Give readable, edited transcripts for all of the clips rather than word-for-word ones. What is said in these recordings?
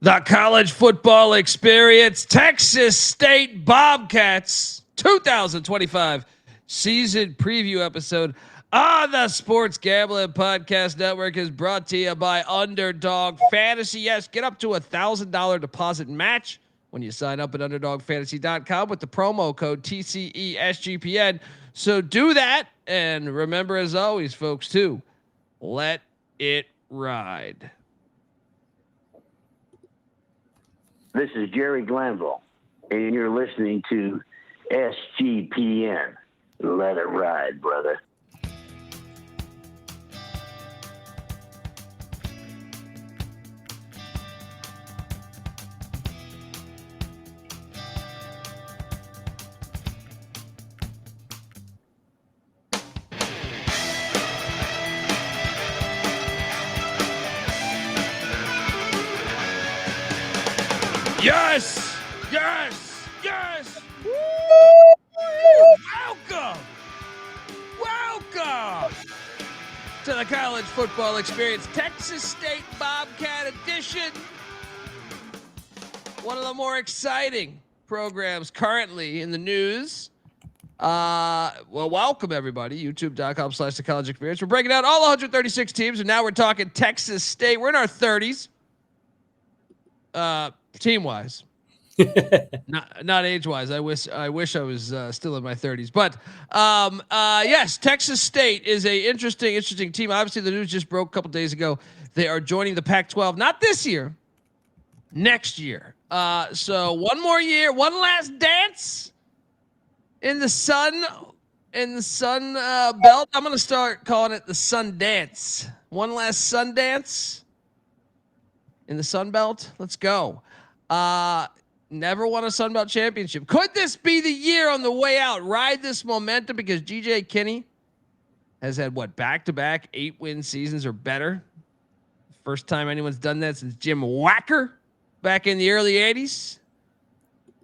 The college football experience, Texas State Bobcats 2025 season preview episode on the Sports Gambling Podcast Network is brought to you by Underdog Fantasy. Yes, get up to $1,000 deposit match when you sign up at UnderdogFantasy.com with the promo code TCESGPN. So do that, and remember, as always, folks, too, let it ride. This is Jerry Glanville, and you're listening to SGPN. Let it ride, brother. Yes, yes, yes. Woo! Welcome to the college football experience, Texas State Bobcat edition. One of the more exciting programs currently in the news. Well, welcome everybody. YouTube.com/the college experience. We're breaking out all 136 teams, and now we're talking Texas State. We're in our 30s. Team wise, not age wise. I wish I was still in my 30s. But yes, Texas State is a interesting team. Obviously, the news just broke a couple days ago. They are joining the Pac-12, not this year, next year. So one more year, one last dance in the sun belt. I'm gonna start calling it the Sun Dance. One last Sun Dance in the Sun Belt. Let's go. Never won a Sun Belt championship. Could this be the year on the way out? Ride this momentum, because G.J. Kinne has had back-to-back 8-win seasons or better. First time anyone's done that since Jim Wacker back in the early 80s.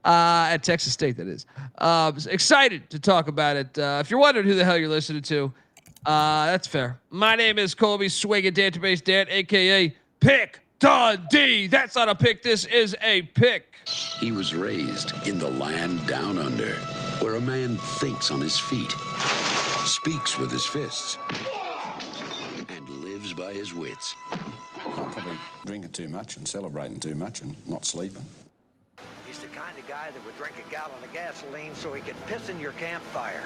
At Texas State, that is. Excited to talk about it. If you're wondering who the hell you're listening to, that's fair. My name is Colby Swinging Database Dan, a.k.a. Pick Dundee. That's not a pick. This is a pick. He was raised in the land down under, where a man thinks on his feet, speaks with his fists, and lives by his wits. Probably drinking too much and celebrating too much and not sleeping. He's the kind of guy that would drink a gallon of gasoline so he could piss in your campfire.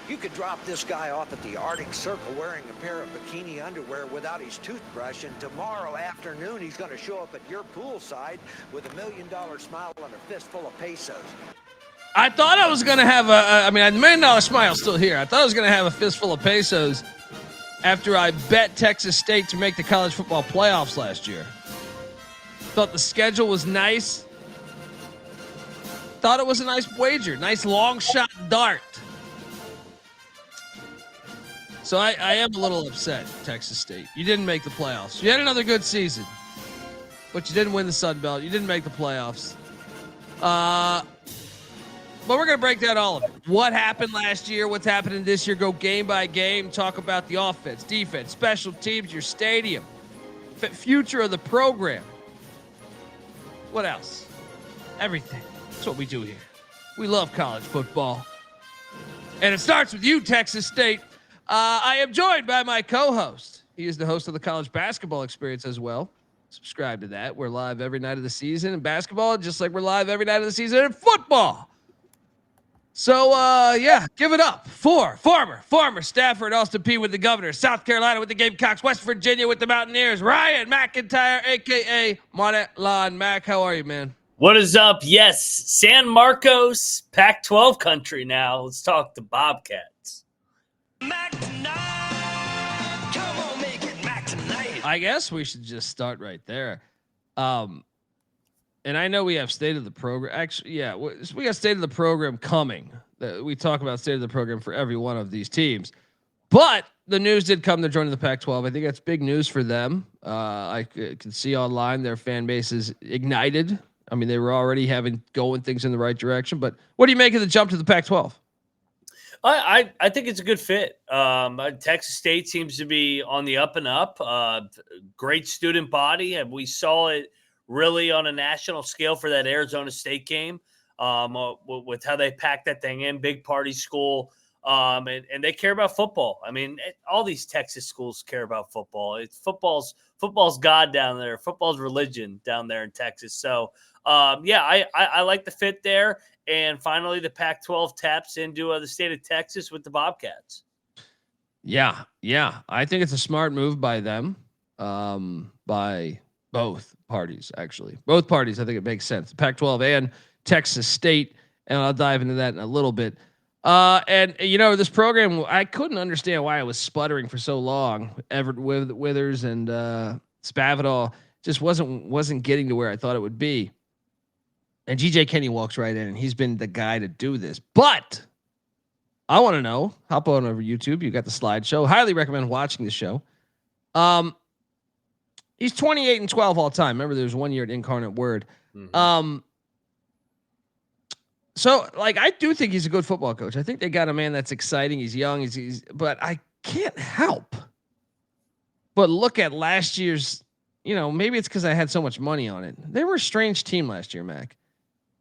You could drop this guy off at the Arctic Circle wearing a pair of bikini underwear without his toothbrush, and tomorrow afternoon he's going to show up at your poolside with $1 million smile and a fistful of pesos. I thought I was going to have the $1 million smile still here. I thought I was going to have a fistful of pesos after I bet Texas State to make the college football playoffs last year. Thought the schedule was nice. Thought it was a nice wager. Nice long shot dart. So I am a little upset, Texas State. You didn't make the playoffs. You had another good season, but you didn't win the Sun Belt. You didn't make the playoffs. But we're going to break down all of it. What happened last year? What's happening this year? Go game by game. Talk about the offense, defense, special teams, your stadium, future of the program. What else? Everything. That's what we do here. We love college football. And it starts with you, Texas State. I am joined by my co-host. He is the host of the college basketball experience as well. Subscribe to that. We're live every night of the season in basketball, just like we're live every night of the season in football. So, give it up for former staffer at Austin Peay with the Governors, South Carolina with the Gamecocks, West Virginia with the Mountaineers, Ryan McIntyre, a.k.a. Monetlawn Mac. How are you, man? What is up? Yes, San Marcos, Pac-12 country now. Let's talk the Bobcats. Mac tonight. Come on, make it Mac tonight. I guess we should just start right there. And I know we have state of the program. Actually, yeah, we got state of the program coming. We talk about state of the program for every one of these teams. But the news did come. They're joining the Pac-12. I think that's big news for them. I can see online their fan base is ignited. I mean, they were already going things in the right direction. But what do you make of the jump to the Pac-12? I think it's a good fit. Texas State seems to be on the up and up. Great student body, and we saw it really on a national scale for that Arizona State game, with how they packed that thing in, big party school. And they care about football. I mean, all these Texas schools care about football. It's football's God down there. Football's religion down there in Texas. So, I like the fit there. And finally, the Pac-12 taps into the state of Texas with the Bobcats. Yeah. I think it's a smart move by them, by both parties, actually. Both parties, I think it makes sense. The Pac-12 and Texas State, and I'll dive into that in a little bit. And this program, I couldn't understand why it was sputtering for so long. Everett Withers and Spavital just wasn't getting to where I thought it would be. And GJ Kinne walks right in, and he's been the guy to do this. But I want to know, hop on over YouTube. You got the slideshow. Highly recommend watching the show. He's 28-12 all time. Remember, there was 1 year at Incarnate Word. Mm-hmm. So, I do think he's a good football coach. I think they got a man that's exciting. He's young. But I can't help but look at last year's. Maybe it's because I had so much money on it. They were a strange team last year, Mac.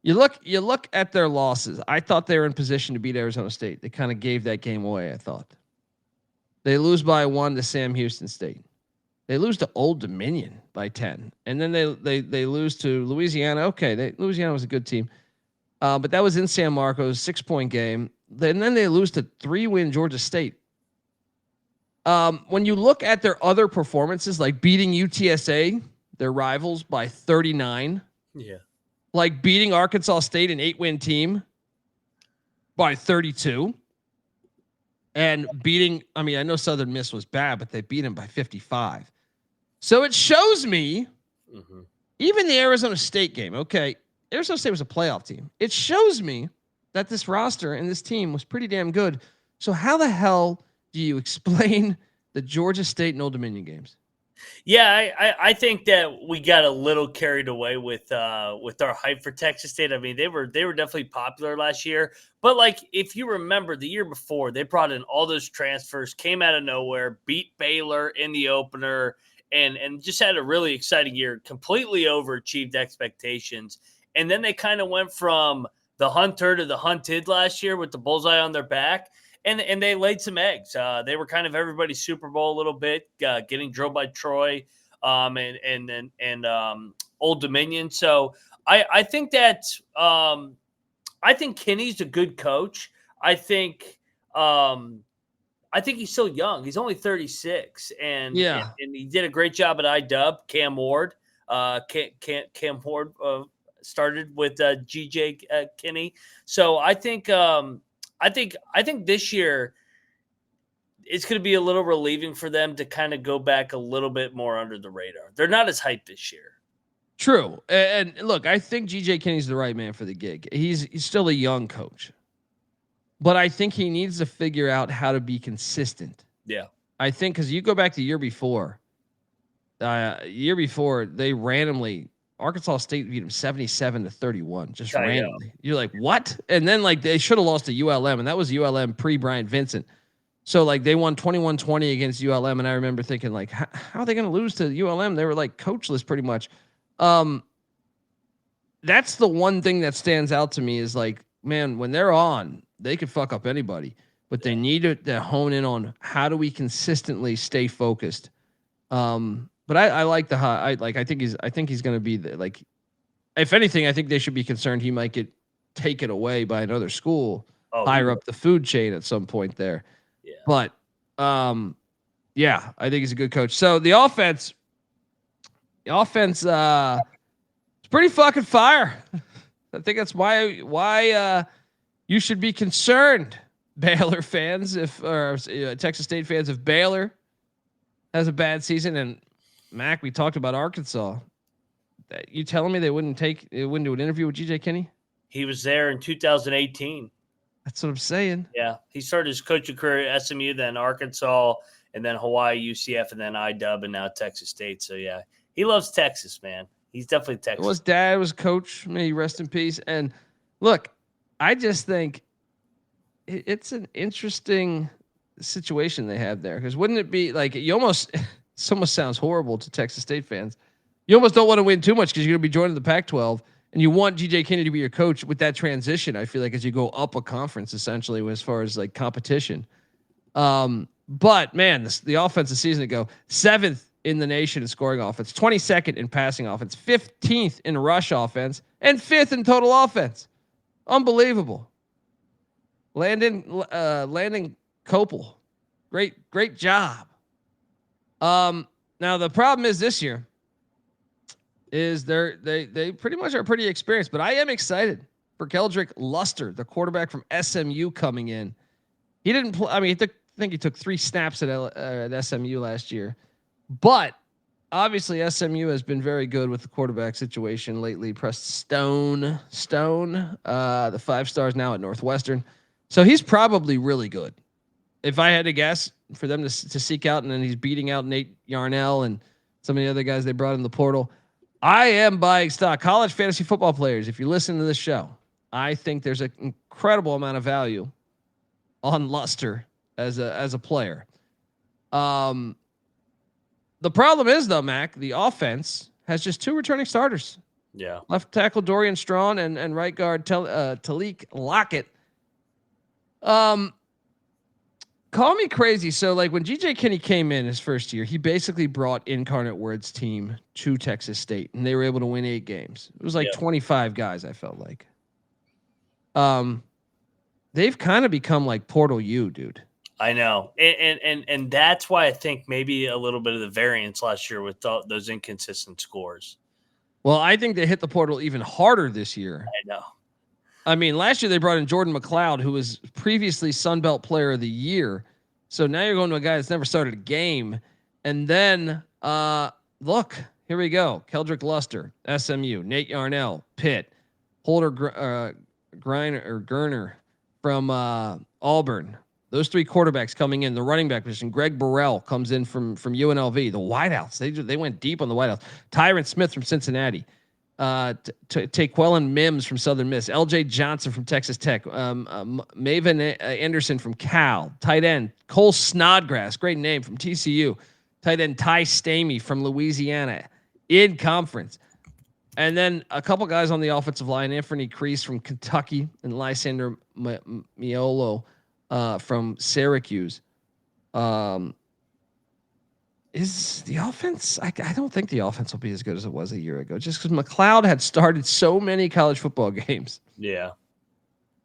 You look at their losses. I thought they were in position to beat Arizona State. They kind of gave that game away. I thought they lose by 1 to Sam Houston State. They lose to Old Dominion by 10, and then they lose to Louisiana. Okay, Louisiana was a good team. But that was in San Marcos, 6-point game. And then they lose to 3-win Georgia State. When you look at their other performances, like beating UTSA, their rivals, by 39. Yeah. Like beating Arkansas State, an 8-win team, by 32. And beating, I know Southern Miss was bad, but they beat them by 55. So it shows me, even the Arizona State game, okay, Arizona State was a playoff team. It shows me that this roster and this team was pretty damn good. So how the hell do you explain the Georgia State and Old Dominion games? Yeah, I think that we got a little carried away with our hype for Texas State. I mean, they were definitely popular last year. But, if you remember the year before, they brought in all those transfers, came out of nowhere, beat Baylor in the opener, and just had a really exciting year, completely overachieved expectations. And then they kind of went from the hunter to the hunted last year with the bullseye on their back. And they laid some eggs. They were kind of everybody's Super Bowl a little bit, getting drilled by Troy and Old Dominion. So I think that I think Kinne's a good coach. I think he's still young. He's only 36, and he did a great job at IDub. Cam Ward, Cam Ward started with GJ Kinne. So I think. I think this year it's going to be a little relieving for them to kind of go back a little bit more under the radar. They're not as hyped this year. True. And look, I think GJ Kinne's the right man for the gig. He's still a young coach, but I think he needs to figure out how to be consistent. Yeah. I think because you go back to the year before, they randomly, Arkansas State beat them 77-31, just randomly. You're like, what? And then they should have lost to ULM, and that was ULM pre-Bryant Vincent. So they won 21-20 against ULM, and I remember thinking how are they going to lose to ULM? They were coachless pretty much. That's the one thing that stands out to me is man, when they're on, they could fuck up anybody, but they need to hone in on how do we consistently stay focused. But I like the high. I think he's going to be if anything, I think they should be concerned he might get taken away by another school higher up the food chain at some point there. Yeah. But I think he's a good coach. So the offense is pretty fucking fire. I think that's why you should be concerned, Baylor fans, or Texas State fans, if Baylor has a bad season. And Mac, we talked about Arkansas. You telling me they wouldn't do an interview with GJ Kinne? He was there in 2018. That's what I'm saying. Yeah, he started his coaching career at SMU, then Arkansas, and then Hawaii, UCF, and then IDub, and now Texas State. So yeah, he loves Texas, man. He's definitely Texas. Well, his dad was coach. May he rest in peace. And look, I just think it's an interesting situation they have there, because wouldn't it be it almost sounds horrible to Texas State fans. You almost don't want to win too much because you're going to be joining the Pac-12, and you want GJ Kinne to be your coach with that transition. I feel like as you go up a conference, essentially, as far as like competition. But man, the offensive season ago, 7th in the nation in scoring offense, 22nd in passing offense, 15th in rush offense, and 5th in total offense. Unbelievable. Landon Copel, great job. Now the problem is this year is they pretty much are pretty experienced, but I am excited for Keldric Luster, the quarterback from SMU, coming in. He didn't play. I mean, I think he took 3 snaps at SMU last year, but obviously SMU has been very good with the quarterback situation lately. Preston Stone, the 5 stars now at Northwestern, so he's probably really good. If I had to guess, for them to seek out, and then he's beating out Nate Yarnell and some of the other guys they brought in the portal. I am buying stock. College fantasy football players, if you listen to this show, I think there's an incredible amount of value on Luster as a player. The problem is, though, Mac, the offense has just 2 returning starters. Yeah. Left tackle Dorian Strawn and right guard Talik Lockett. Call me crazy. So, like, when GJ Kinne came in his first year, he basically brought Incarnate Word's team to Texas State, and they were able to win 8 games. It was like 25 guys, I felt like. They've kind of become like Portal U, dude. I know. And that's why I think maybe a little bit of the variance last year with those inconsistent scores. Well, I think they hit the portal even harder this year. I know. I mean, last year they brought in Jordan McLeod, who was previously Sun Belt Player of the Year. So now you're going to a guy that's never started a game. And then, look, here we go. Keldric Luster, SMU, Nate Yarnell, Pitt, Holden Geriner from Auburn. Those 3 quarterbacks coming in. The running back position, Greg Burrell comes in from UNLV. The wideouts, they went deep on the wideouts. Tyron Smith from Cincinnati. Taquelin Mims from Southern Miss, LJ Johnson from Texas Tech, Maven Anderson from Cal, tight end Cole Snodgrass, great name, from TCU, tight end Ty Stamey from Louisiana, in conference, and then a couple guys on the offensive line, Anthony Crease from Kentucky and Lysander Miolo from Syracuse. Is the offense? I don't think the offense will be as good as it was a year ago, just because McLeod had started so many college football games. Yeah.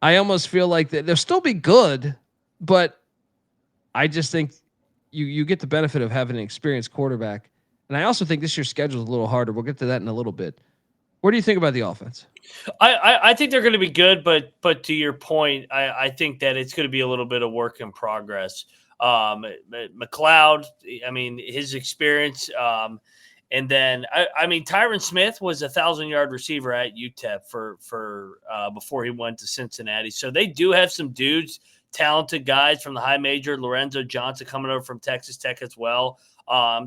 I almost feel like they'll still be good, but I just think you get the benefit of having an experienced quarterback. And I also think this year's schedule is a little harder. We'll get to that in a little bit. What do you think about the offense? I think they're going to be good, but to your point, I think that it's going to be a little bit of work in progress. McLeod, I mean, his experience, and then I mean, Tyron Smith was a 1,000-yard receiver at UTEP for before he went to Cincinnati. So they do have some dudes, talented guys from the high major. Lorenzo Johnson coming over from Texas Tech as well.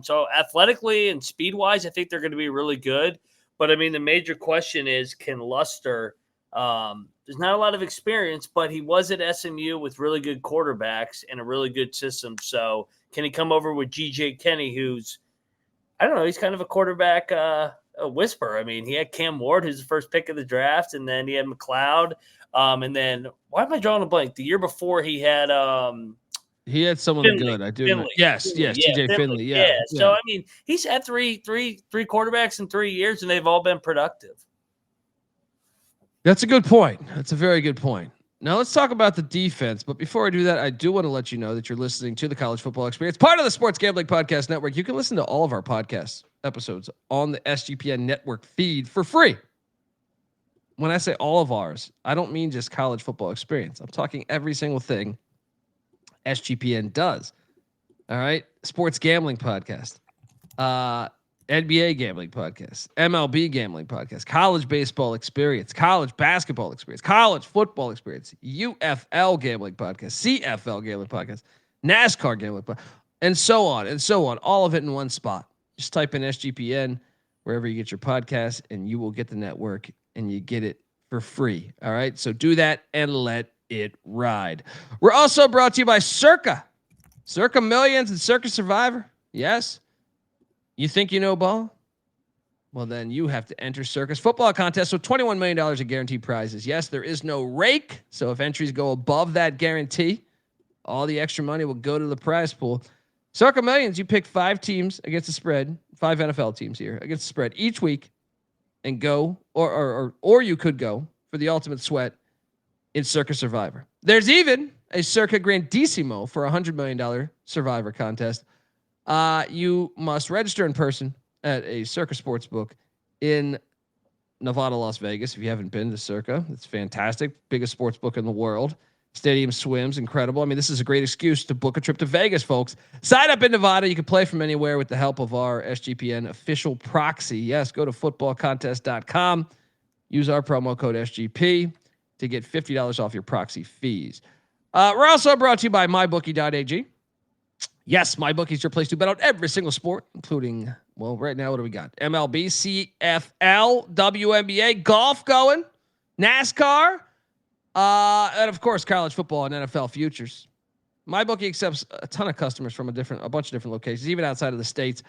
So athletically and speed wise, I think they're going to be really good. But I mean, the major question is, can Luster? There's not a lot of experience, but he was at SMU with really good quarterbacks and a really good system. So can he come over with GJ Kinne, who's, I don't know, he's kind of a quarterback a whisper. I mean, he had Cam Ward, who's the first pick of the draft, and then he had McLeod. And then why am I drawing a blank? The year before he had someone Finley, good. I do. Finley. Yes, TJ Finley. Yeah. So I mean, he's had three quarterbacks in 3 years, and they've all been productive. That's a good point. That's a very good point. Now let's talk about the defense. But before I do that, I do want to let you know that you're listening to the College Football Experience, part of the Sports Gambling Podcast Network. You can listen to all of our podcast episodes on the SGPN network feed for free. When I say all of ours, I don't mean just College Football Experience. I'm talking every single thing SGPN does. All right. Sports Gambling Podcast, NBA Gambling Podcast, MLB Gambling Podcast, College Baseball Experience, College Basketball Experience, College Football Experience, UFL Gambling Podcast, CFL Gambling Podcast, NASCAR Gambling Podcast, and so on and so on. All of it in one spot. Just type in SGPN wherever you get your podcast, and you will get the network, and you get it for free. All right. So do that and let it ride. We're also brought to you by Circa Millions and Circa Survivor. Yes. You think you know ball? well, then you have to enter Circus Football Contest with $21 million in guaranteed prizes. Yes, there is no rake. So if entries go above that guarantee, all the extra money will go to the prize pool. Circa Millions, you pick 5 teams against the spread, 5 NFL teams here against the spread each week, and go, or you could go for the ultimate sweat in Circa Survivor. There's even a Circa Grandissimo for $100 million Survivor contest. You must register in person at a Circa Sportsbook in Nevada, Las Vegas. If you haven't been to Circa, it's fantastic. Biggest sportsbook in the world. Stadium swims, incredible. I mean, this is a great excuse to book a trip to Vegas, folks. Sign up in Nevada. You can play from anywhere with the help of our SGPN official proxy. Yes, go to footballcontest.com. Use our promo code SGP to get $50 off your proxy fees. We're also brought to you by mybookie.ag. Yes, MyBookie is your place to bet on every single sport, including, well, right now, what do we got? MLB, CFL, WNBA, golf going, NASCAR, and of course, college football and NFL futures. MyBookie accepts a ton of customers from a bunch of different locations, even outside of the States.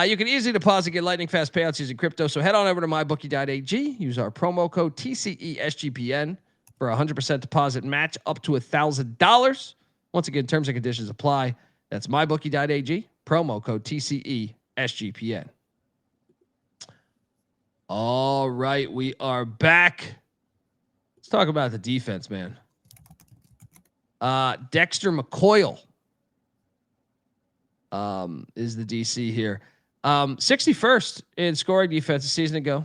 You can easily deposit, get lightning fast payouts using crypto. So head on over to mybookie.ag. Use our promo code TCESGPN for a 100% deposit match up to $1,000. Once again, terms and conditions apply. That's mybookie.ag. Promo code TCESGPN. All right, we are back. Let's talk about the defense, man. Dexter McCoyle is the DC here. 61st in scoring defense a season ago.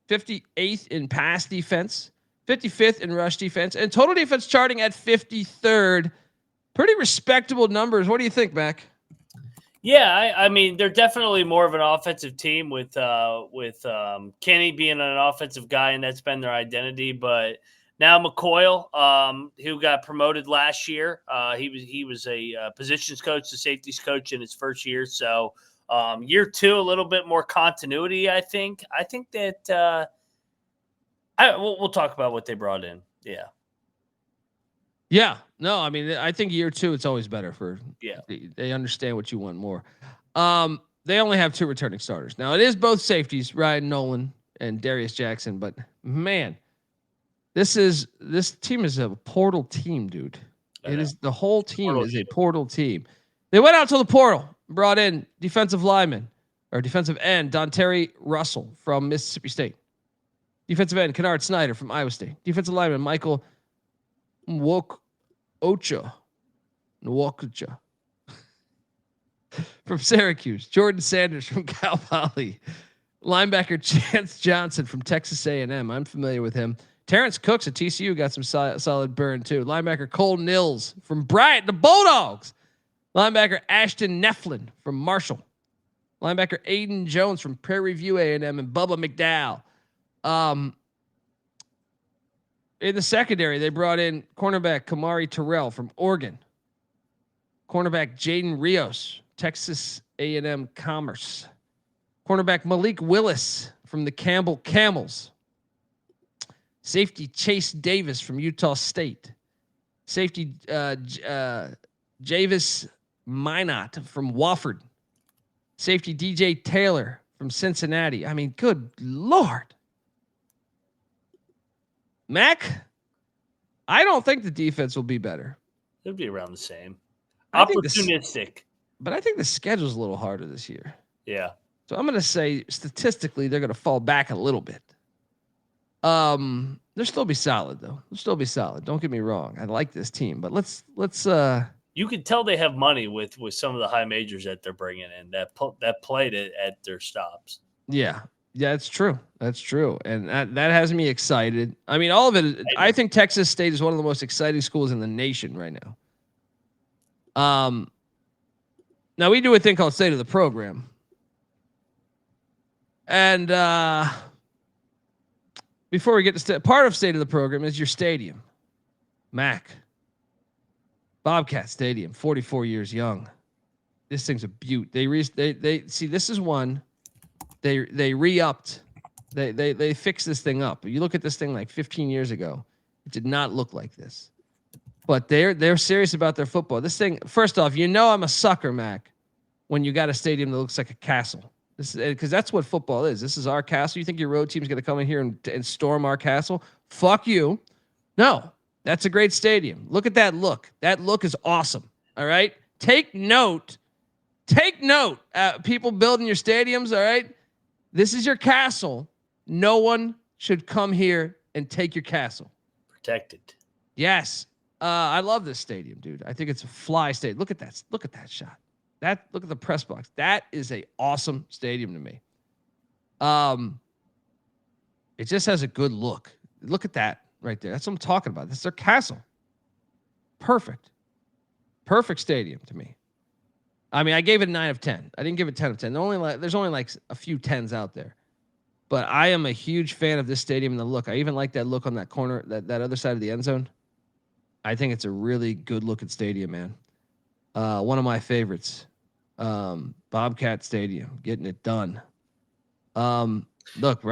58th in pass defense. 55th in rush defense. And total defense charting at 53rd. Pretty respectable numbers. What do you think, Mac? Yeah, I mean, they're definitely more of an offensive team with Kenny being an offensive guy, and that's been their identity. But now McCoyle, who got promoted last year, he was a positions coach, the safeties coach in his first year. So year 2, a little bit more continuity. I think that we'll talk about what they brought in. Yeah. Yeah, no, I mean, I think year 2, it's always better yeah. They understand what you want more. They only have 2 returning starters. Now it is both safeties, Ryan Nolan and Darius Jackson, but man, this team is a portal team, dude. The whole team is a portal team. They went out to the portal, brought in defensive end Donterry Russell from Mississippi State. Defensive end Kennard Snyder from Iowa State. Defensive lineman Michael Nwokocha from Syracuse. Jordan Sanders from Cal Poly. Linebacker Chance Johnson from Texas A&M. I'm familiar with him. Terrence Cooks at TCU got some solid burn too. Linebacker Cole Nils from Bryant, the Bulldogs. Linebacker Ashton Neflin from Marshall. Linebacker Aiden Jones from Prairie View A&M and Bubba McDowell. In the secondary, they brought in cornerback Kamari Terrell from Oregon. Cornerback Jaden Rios, Texas A&M Commerce. Cornerback Malik Willis from the Campbell Camels. Safety Chase Davis from Utah State. Safety Javis Minot from Wofford. Safety DJ Taylor from Cincinnati. I mean, good Lord. Mac, I don't think the defense will be better. It'll be around the same. Opportunistic. But I think the schedule's a little harder this year. Yeah. So I'm going to say statistically they're going to fall back a little bit. They'll still be solid though. They'll still be solid. Don't get me wrong. I like this team, but let's you can tell they have money with some of the high majors that they're bringing in that played it at their stops. Yeah. Yeah, it's true. That's true. And that has me excited. I mean, all of it. I think Texas State is one of the most exciting schools in the nation right now. Now we do a thing called State of the Program. And before we get to part of State of the Program is your stadium. Mac. Bobcat Stadium, 44 years young. This thing's a beaut. They see, this is one. They re-upped. They fixed this thing up. You look at this thing like 15 years ago, it did not look like this. But they're serious about their football. This thing, first off, I'm a sucker, Mac, when you got a stadium that looks like a castle. This is because that's what football is. This is our castle. You think your road team's going to come in here and storm our castle? Fuck you. No, that's a great stadium. Look at that look. That look is awesome. All right. Take note. Take note. People building your stadiums. All right. This is your castle. No one should come here and take your castle. Protected. Yes. I love this stadium, dude. I think it's a fly stadium. Look at that. Look at that shot. Look at the press box. That is a awesome stadium to me. It just has a good look. Look at that right there. That's what I'm talking about. That's their castle. Perfect stadium to me. I mean, I gave it a 9 of 10. I didn't give it 10 of 10. There's only like a few 10s out there, but I am a huge fan of this stadium and the look. I even like that look on that corner, that other side of the end zone. I think it's a really good looking stadium, man. One of my favorites. Bobcat Stadium, getting it done. Look,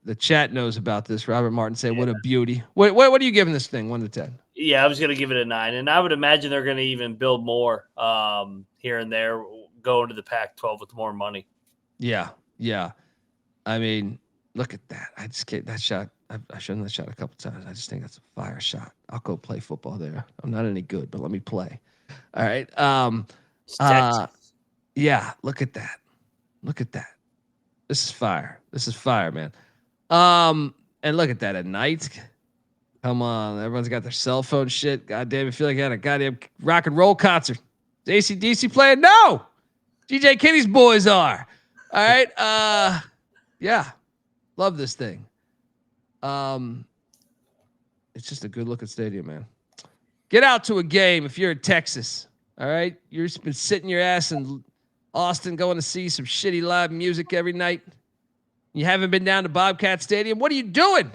the chat knows about this. Robert Martin said, "What a beauty." What are you giving this thing? 1 to 10? Yeah, I was going to give it a 9, and I would imagine they're going to even build more here and there, go into the Pac-12 with more money. Yeah. I mean, look at that. I just get that shot. I've shown that shot a couple times. I just think that's a fire shot. I'll go play football there. I'm not any good, but let me play. All right. Yeah, look at that. Look at that. This is fire. This is fire, man. And look at that at night. Come on. Everyone's got their cell phone shit. God damn, I feel like I had a goddamn rock and roll concert. Is AC/DC playing? No. DJ Kinney's boys are. All right. Yeah. Love this thing. It's just a good looking stadium, man. Get out to a game if you're in Texas. All right. You've just been sitting your ass in Austin going to see some shitty live music every night. You haven't been down to Bobcat Stadium. What are you doing?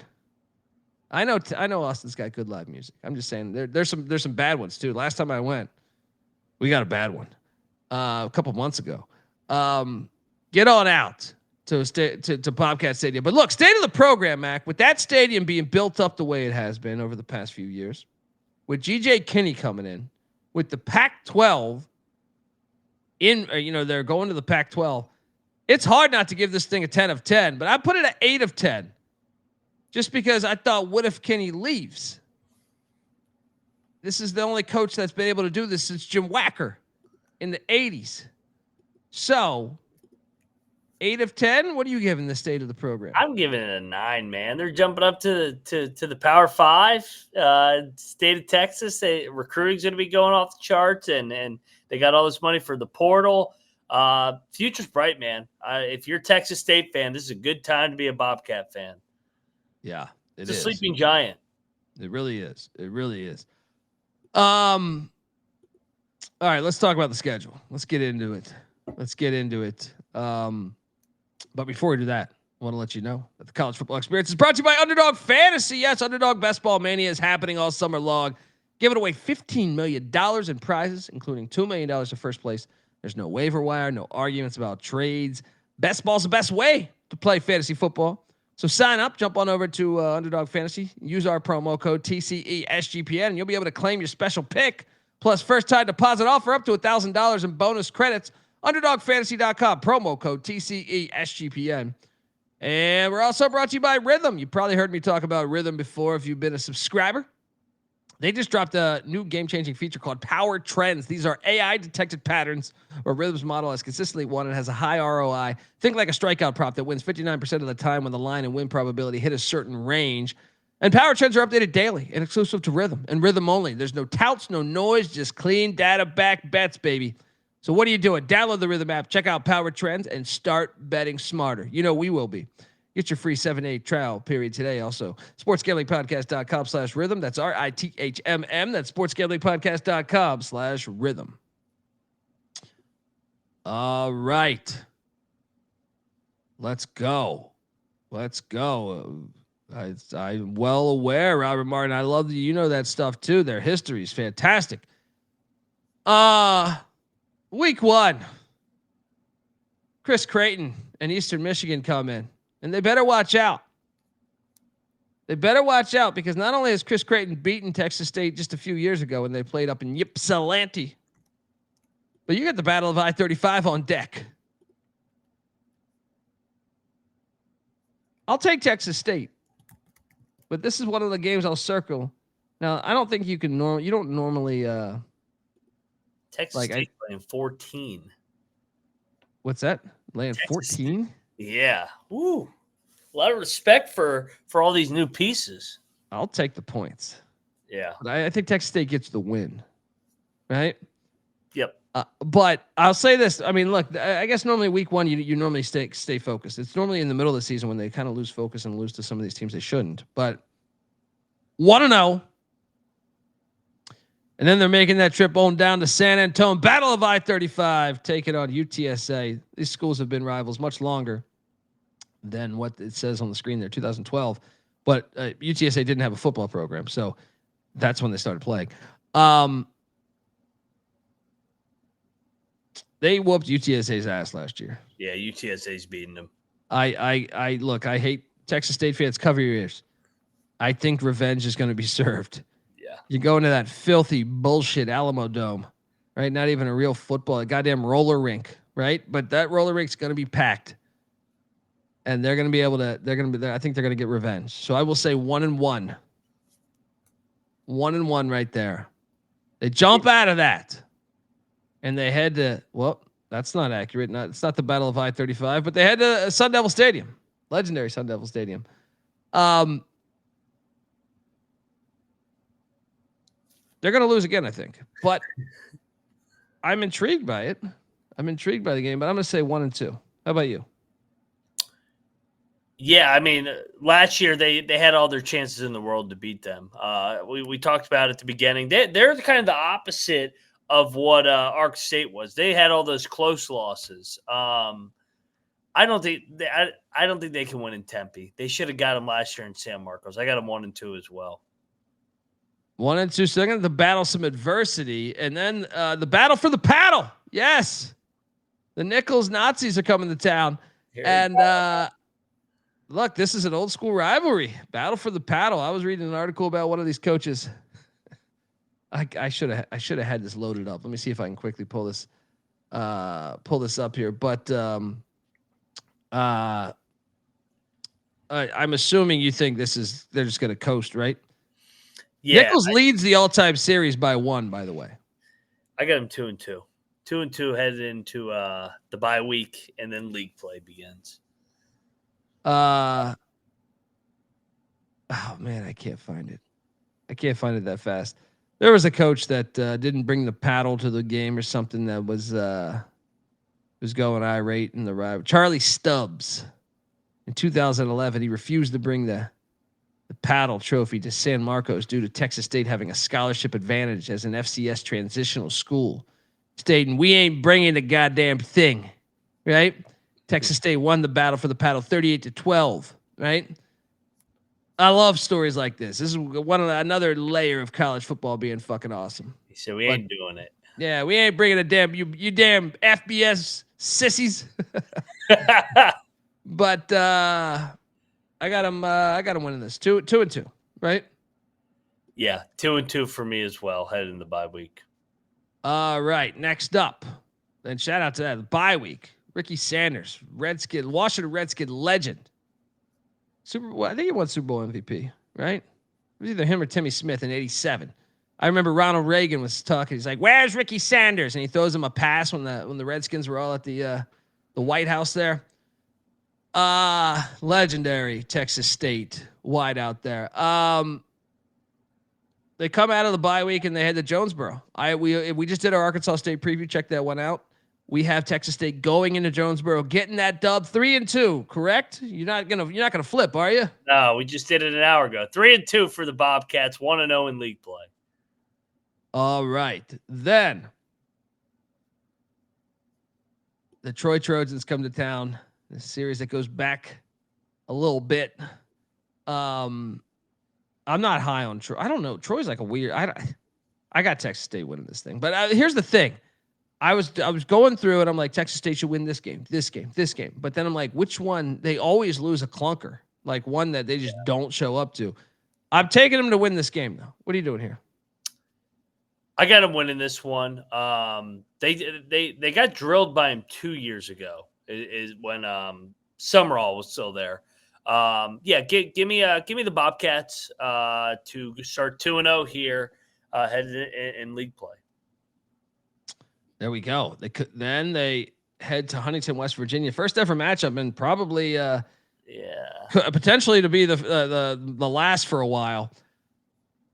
I know Austin's got good live music. I'm just saying there's some bad ones too. Last time I went, we got a bad one a couple months ago. Get on out to Bobcat Stadium. But look, state of the program, Mac, with that stadium being built up the way it has been over the past few years, with GJ Kinney coming in, with the Pac-12 they're going to the Pac-12. It's hard not to give this thing a 10 of 10, but I put it at 8 of 10 just because I thought, what if Kinney leaves? This is the only coach that's been able to do this since Jim Wacker in the 80s. So 8 of 10. What are you giving the state of the program? I'm giving it a 9, man. They're jumping up to the Power 5. State of Texas, recruiting's going to be going off the charts, and they got all this money for the portal. Future's bright, man. If you're a Texas State fan, this is a good time to be a Bobcat fan. Yeah, it's a sleeping giant. It really is. It really is. All right, let's talk about the schedule. Let's get into it. But before we do that, I want to let you know that the college football experience is brought to you by Underdog Fantasy. Yes, Underdog Best Ball Mania is happening all summer long. Giving away $15 million in prizes, including $2 million to first place. There's no waiver wire, no arguments about trades. Best ball's the best way to play fantasy football. So sign up, jump on over to Underdog Fantasy, use our promo code TCESGPN, and you'll be able to claim your special pick, plus first-time deposit offer up to $1,000 in bonus credits. UnderdogFantasy.com, promo code TCESGPN. And we're also brought to you by Rhythm. You probably heard me talk about Rhythm before if you've been a subscriber. They just dropped a new game-changing feature called Power Trends. These are AI-detected patterns where Rhythm's model has consistently won and has a high ROI. Think like a strikeout prop that wins 59% of the time when the line and win probability hit a certain range. And Power Trends are updated daily and exclusive to Rhythm and Rhythm only. There's no touts, no noise, just clean data-backed bets, baby. So what are you doing? Download the Rhythm app, check out Power Trends, and start betting smarter. You know we will be. Get your free 7-day trial period today. Also, sportsgamblingpodcast.com/rhythm. That's RITHMM. That's sportsgamblingpodcast.com/rhythm. All right. Let's go. I'm well aware, Robert Martin. I love that you know that stuff too. Their history is fantastic. Week 1. Chris Creighton and Eastern Michigan come in. And they better watch out. Because not only has Chris Creighton beaten Texas State just a few years ago when they played up in Ypsilanti, but you got the Battle of I-35 on deck. I'll take Texas State, but this is one of the games I'll circle. Now, I don't think you can you don't normally Texas State playing 14. What's that? Laying 14? Yeah. Woo. A lot of respect for all these new pieces. I'll take the points. Yeah. But I think Texas State gets the win. Right? Yep. But I'll say this. I mean, look, I guess normally week one, you normally stay focused. It's normally in the middle of the season when they kind of lose focus and lose to some of these teams they shouldn't. But 1-0. And then they're making that trip on down to San Antonio. Battle of I-35, taking on UTSA. These schools have been rivals much longer than what it says on the screen there, 2012. But UTSA didn't have a football program, so that's when they started playing. They whooped UTSA's ass last year. Yeah, UTSA's beating them. I look, I hate Texas State fans. Cover your ears. I think revenge is going to be served. Yeah. You go into that filthy bullshit Alamo Dome, right? Not even a real football, a goddamn roller rink, right? But that roller rink's going to be packed. And they're going to be able to, I think they're going to get revenge. So I will say 1-1. 1-1 right there. They jump out of that. And they head to, well, that's not accurate. It's not the Battle of I-35, but they head to Sun Devil Stadium, legendary Sun Devil Stadium. They're going to lose again, I think. But I'm intrigued by it. I'm intrigued by the game, but I'm going to say 1-2. How about you? Yeah, I mean, last year they had all their chances in the world to beat them. We talked about it at the beginning. They're kind of the opposite of what Ark State was. They had all those close losses. I don't think they can win in Tempe. They should have got them last year in San Marcos. I got them 1-2 as well. 1-2. So they're going to battle some adversity, and then the battle for the paddle. Yes, the Nichols Nazis are coming to town, and look, this is an old school rivalry. Battle for the paddle. I was reading an article about one of these coaches. I should have had this loaded up. Let me see if I can quickly pull this up here. But I'm assuming you think they're just going to coast, right? Yeah, Nichols leads the all-time series by 1, by the way. I got him 2-2. 2-2 headed into the bye week, and then league play begins. Oh man, I can't find it. I can't find it that fast. There was a coach that didn't bring the paddle to the game or something that was going irate in the rival. Charlie Stubbs. In 2011, he refused to bring the paddle trophy to San Marcos due to Texas State having a scholarship advantage as an FCS transitional school, stating, "We ain't bringing the goddamn thing," right? Texas State won the battle for the paddle 38-12, right? I love stories like this. This is another layer of college football being fucking awesome. He said, we ain't doing it. Yeah, we ain't bringing a damn you damn FBS sissies. But I got him winning this 2-2, right? Yeah, 2-2 for me as well, headed in the bye week. All right, next up, and shout out to that the bye week. Ricky Sanders, Washington Redskin legend. I think he won Super Bowl MVP, right? It was either him or Timmy Smith in '87. I remember Ronald Reagan was talking. He's like, "Where's Ricky Sanders?" And he throws him a pass when the Redskins were all at the White House there. Legendary Texas State wideout there. They come out of the bye week and they head to Jonesboro. We just did our Arkansas State preview. Check that one out. We have Texas State going into Jonesboro, getting that dub 3-2. Correct? You're not gonna flip, are you? No, we just did it an hour ago. 3-2 for the Bobcats. 1-0 in league play. All right, then the Troy Trojans come to town. The series that goes back a little bit. I'm not high on Troy. I don't know. Troy's like a weird. I got Texas State winning this thing, but here's the thing. I was going through it. I'm like, Texas State should win this game. But then I'm like, which one? They always lose a clunker, like one that they just don't show up to. I'm taking them to win this game, though. What are you doing here? I got them winning this one. They got drilled by him 2 years ago. Is when Summerall was still there. Give me the Bobcats to start 2-0 here, headed in league play. There we go. Then they head to Huntington, West Virginia. First ever matchup, and probably potentially to be the last for a while.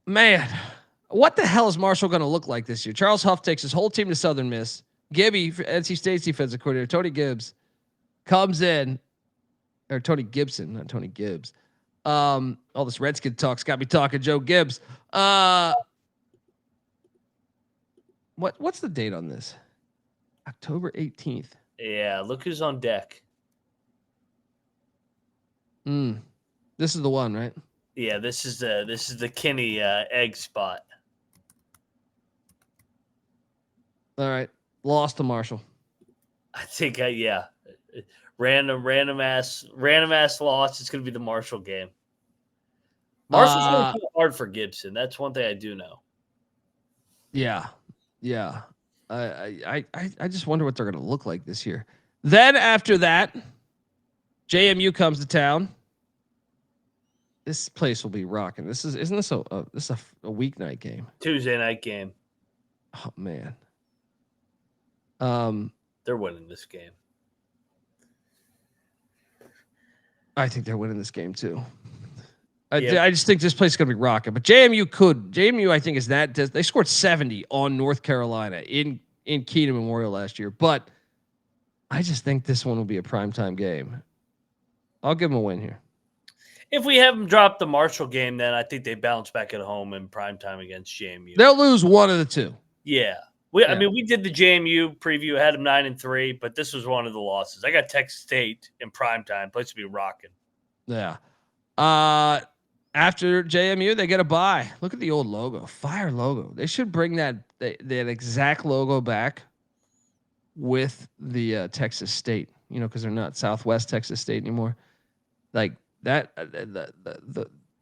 Man, what the hell is Marshall going to look like this year? Charles Huff takes his whole team to Southern Miss. Gibby, NC State's defensive coordinator, Tony Gibbs, comes in, or Tony Gibson, not Tony Gibbs. All this Redskin talk's got me talking Joe Gibbs. What's the date on this? October 18th. Yeah, look who's on deck. This is the one, right? Yeah, this is the Kinney egg spot. All right, lost to Marshall. I think random ass loss. It's gonna be the Marshall game. Marshall's gonna be hard for Gibson. That's one thing I do know. Yeah. I just wonder what they're gonna look like this year. Then after that, JMU comes to town. This place will be rocking. Isn't this a weeknight game? Tuesday night game. Oh man. They're winning this game. I think they're winning this game too. I just think this place is going to be rocking. But JMU, I think, is that they scored 70 on North Carolina in Keene Memorial last year. But I just think this one will be a primetime game. I'll give them a win here. If we have them drop the Marshall game, then I think they bounce back at home in primetime against JMU. They'll lose one of the two. Yeah. I mean, we did the JMU preview, had them 9-3, but this was one of the losses. I got Texas State in primetime. Place to be rocking. Yeah. After JMU, they get a bye. Look at the old logo. Fire logo. They should bring that exact logo back with the Texas State, because they're not Southwest Texas State anymore. Like that,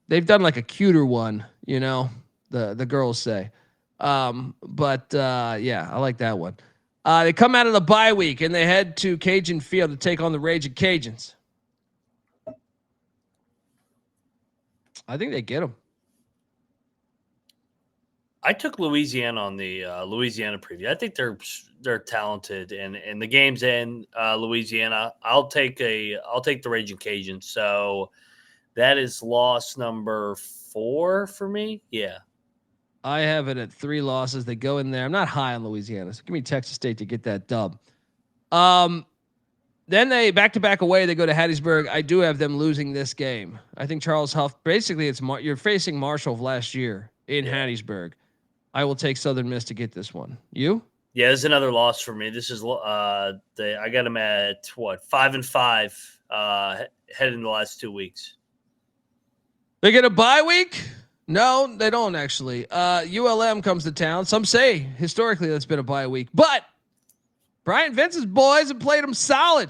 they've done like a cuter one, the girls say. I like that one. They come out of the bye week and they head to Cajun Field to take on the Raging Cajuns. I think they get them. I took Louisiana on the Louisiana preview. I think they're talented, and the game's in Louisiana. I'll take the Raging Cajuns. So that is loss number 4 for me. Yeah. I have it at 3 losses. They go in there. I'm not high on Louisiana, so give me Texas State to get that dub. Then they back-to-back away. They go to Hattiesburg. I do have them losing this game. I think Charles Huff. Basically, you're facing Marshall of last year in Hattiesburg. I will take Southern Miss to get this one. You? Yeah, there's another loss for me. This is I got them at 5-5 heading the last 2 weeks. They get a bye week? No, they don't actually. ULM comes to town. Some say historically that's been a bye week, but Brian Vince's boys have played them solid.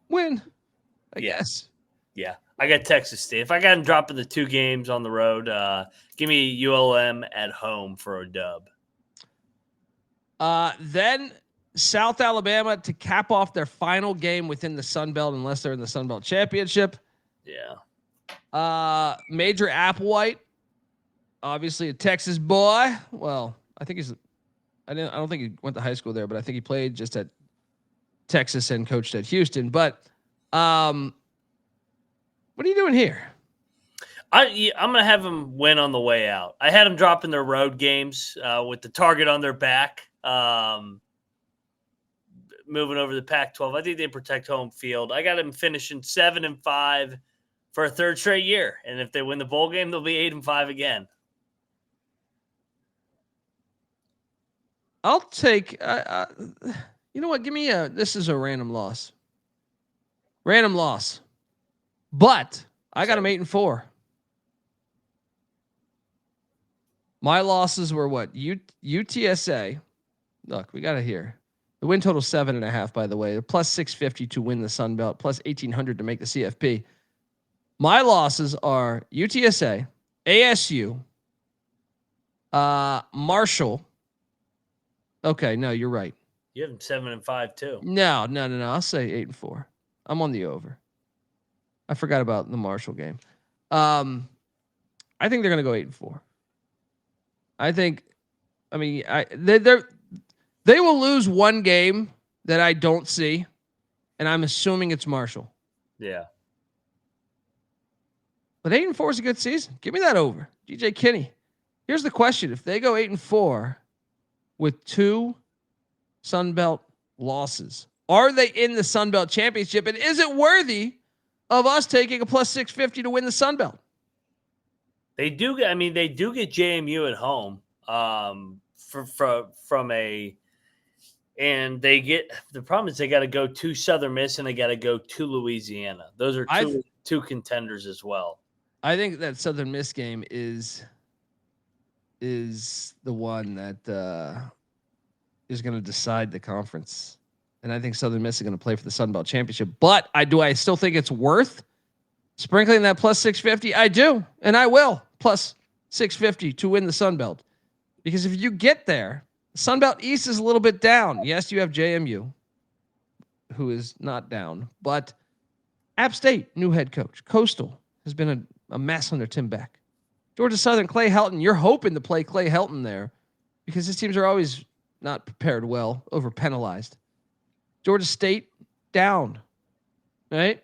Win, I guess. Yeah, I got Texas State. If I got them dropping the 2 games on the road, give me ULM at home for a dub. Then South Alabama to cap off their final game within the Sun Belt, unless they're in the Sun Belt Championship. Yeah. Major Applewhite, obviously a Texas boy. Well, I think I don't think he went to high school there, but I think he played just at Texas and coached at Houston. But what are you doing here? I'm going to have them win on the way out. I had them dropping their road games with the target on their back. Moving over to the Pac-12. I think they protect home field. I got them finishing 7-5 for a 3rd straight year. And if they win the bowl game, they'll be 8-5 again. I'll take, you know what? Give me this is a random loss. But I got them 8-4. My losses were what? UTSA. Look, we got it here. The win total 7.5, by the way. Plus 650 to win the Sun Belt. Plus 1,800 to make the CFP. My losses are UTSA, ASU, Marshall, Okay, no, you're right. You have them 7-5 too. No. I'll say 8-4. I'm on the over. I forgot about the Marshall game. I think they're going to go 8-4. They will lose one game that I don't see, and I'm assuming it's Marshall. Yeah. But 8-4 is a good season. Give me that over. DJ Kinne. Here's the question. If they go 8-4 with 2 Sun Belt losses, are they in the Sun Belt championship? And is it worthy of us taking a plus 650 to win the Sun Belt? They do get JMU at home. And they get, the problem is they got to go to Southern Miss and they got to go to Louisiana. Those are two contenders as well. I think that Southern Miss game is the one that is going to decide the conference. And I think Southern Miss is going to play for the Sun Belt Championship. But I still think it's worth sprinkling that plus 650. I do. And I will plus 650 to win the Sun Belt. Because if you get there, Sun Belt East is a little bit down. Yes, you have JMU, who is not down. But App State, new head coach. Coastal has been a mess under Tim Beck. Georgia Southern, Clay Helton. You're hoping to play Clay Helton there because his teams are always not prepared well, over penalized. Georgia State, down. Right?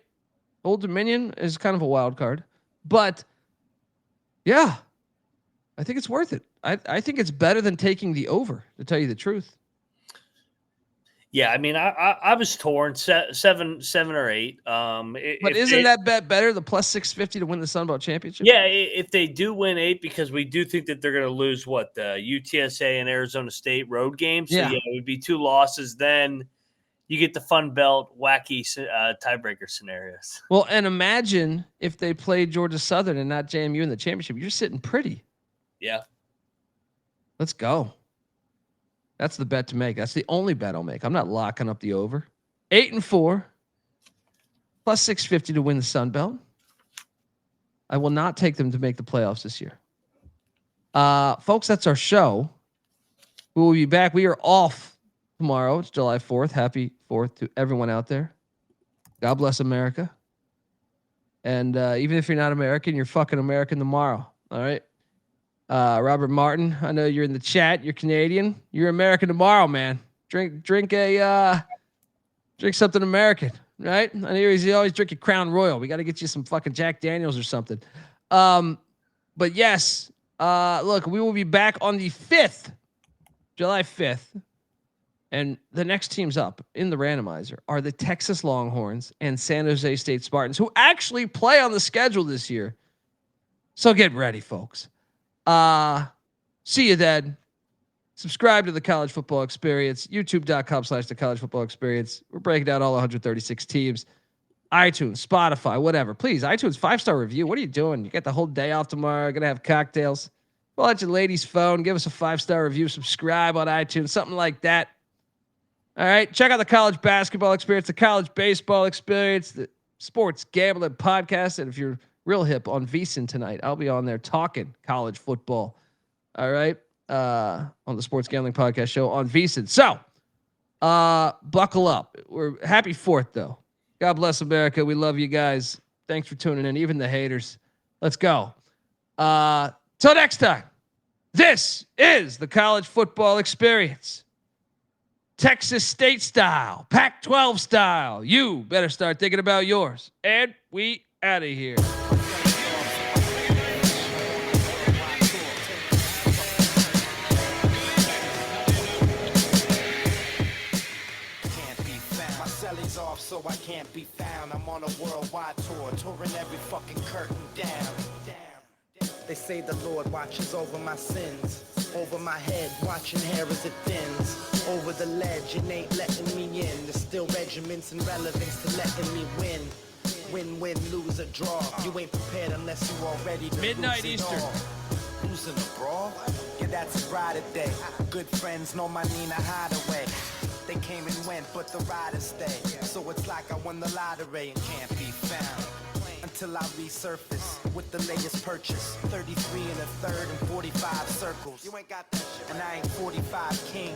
Old Dominion is kind of a wild card. But, yeah, I think it's worth it. I think it's better than taking the over, to tell you the truth. Yeah, I mean, I was torn 7 or 8. But isn't that bet better? The plus 650 to win the Sun Belt Championship. Yeah, if they do win 8, because we do think that they're going to lose the UTSA and Arizona State road games. So yeah, it would be 2 losses. Then you get the Fun Belt wacky tiebreaker scenarios. Well, and imagine if they played Georgia Southern and not JMU in the championship. You're sitting pretty. Yeah. Let's go. That's the bet to make. That's the only bet I'll make. I'm not locking up the over. 8-4 plus 650 to win the Sun Belt. I will not take them to make the playoffs this year. Folks, that's our show. We will be back. We are off tomorrow. It's July 4th. Happy 4th to everyone out there. God bless America. And even if you're not American, you're fucking American tomorrow. All right. Robert Martin, I know you're in the chat. You're Canadian. You're American tomorrow, man. Drink something American, right? I know he's always drinking Crown Royal. We got to get you some fucking Jack Daniels or something. But yes, look, we will be back on the 5th, July 5th. And the next teams up in the randomizer are the Texas Longhorns and San Jose State Spartans, who actually play on the schedule this year. So get ready, folks. See you then. Subscribe to the College Football Experience, youtube.com/the College Football Experience. We're breaking down all 136 teams. iTunes, Spotify, whatever. Please, iTunes 5-star review. What are you doing? You got the whole day off tomorrow. Gonna have cocktails. Pull out your lady's phone. Give us a 5-star review. Subscribe on iTunes. Something like that. All right. Check out the College Basketball Experience, the College Baseball Experience, the Sports Gambling Podcast. And if you're real hip, on VSiN tonight, I'll be on there talking college football. All right. On the Sports Gambling Podcast show on VSiN. So, buckle up. We're happy 4th, though. God bless America. We love you guys. Thanks for tuning in, even the haters. Let's go. Till next time, this is the College Football Experience. Texas State style, Pac-12 style. You better start thinking about yours. And we out of here. Off, so I can't be found. I'm on a worldwide tour, touring every fucking curtain down. They say the Lord watches over my sins, over my head, watching hair as it thins. Over the ledge, it ain't letting me in. There's still regiments and relevance to letting me win. Win, lose or draw. You ain't prepared unless you already Midnight Eastern. Losing a brawl? Yeah, that's a Friday day. Good friends know my Nina Hideaway. They came and went, but the riders stay. So it's like I won the lottery and can't be found. Until I resurface with the latest purchase. 33 and a third and 45 circles. You ain't got that shit. And I ain't 45 king.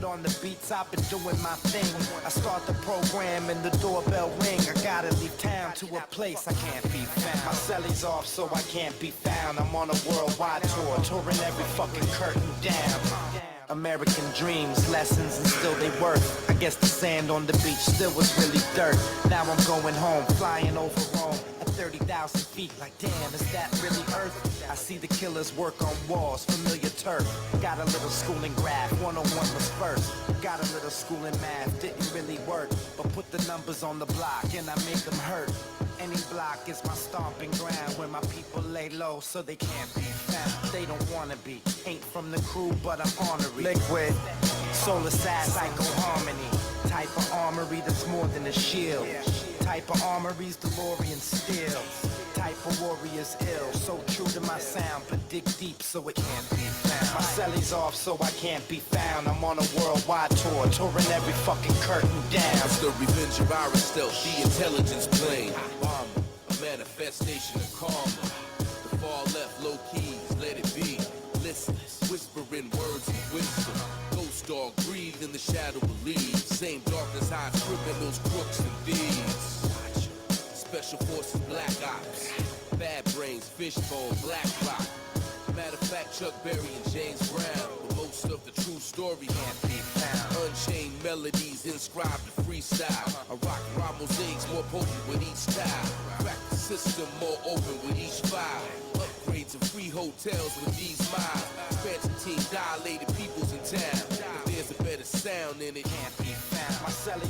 put on the beats, I've been doing my thing. I start the program and the doorbell ring. I gotta leave town to a place I can't be found. My celly's off so I can't be found. I'm on a worldwide tour, touring every fucking curtain down. American dreams, lessons, and still they work. I guess the sand on the beach still was really dirt. Now I'm going home, flying over Rome at 30,000 feet. Like, damn, is that really Earth? I see the killers work on walls, familiar turf. Got a little school in graph, 101 was first. Got a little school in math, didn't really work. But put the numbers on the block and I make them hurt. Any block is my stomping ground where my people lay low so they can't be found. They don't wanna be, ain't from the crew but I'm honorary. Liquid, soul assassin, psycho harmony. Type of armory that's more than a shield. Type of armory's DeLorean steel. Type of warrior's ill. So true to my sound but dig deep so it can't be found. My celly's off so I can't be found. I'm on a worldwide tour, touring every fucking curtain down. It's the revenge of our stealth, the intelligence plane. A manifestation of karma. The far left low keys, let it be. Listen, whispering words of wisdom. Ghost dog breathe in the shadow of leaves. Same darkness hides criminals, crooks, and thieves. Special forces, black ops. Bad brains, fishbone, black rock. Matter of fact, Chuck Berry and James Brown. But most of the true story can't be found. Unchained melodies inscribed in freestyle. I rock raw mosaics more potent with each style. Crack the system more open with each file. Upgrades and free hotels with these miles. Expansion team dilated peoples in town. But there's a better sound in it. Can't be found. My celly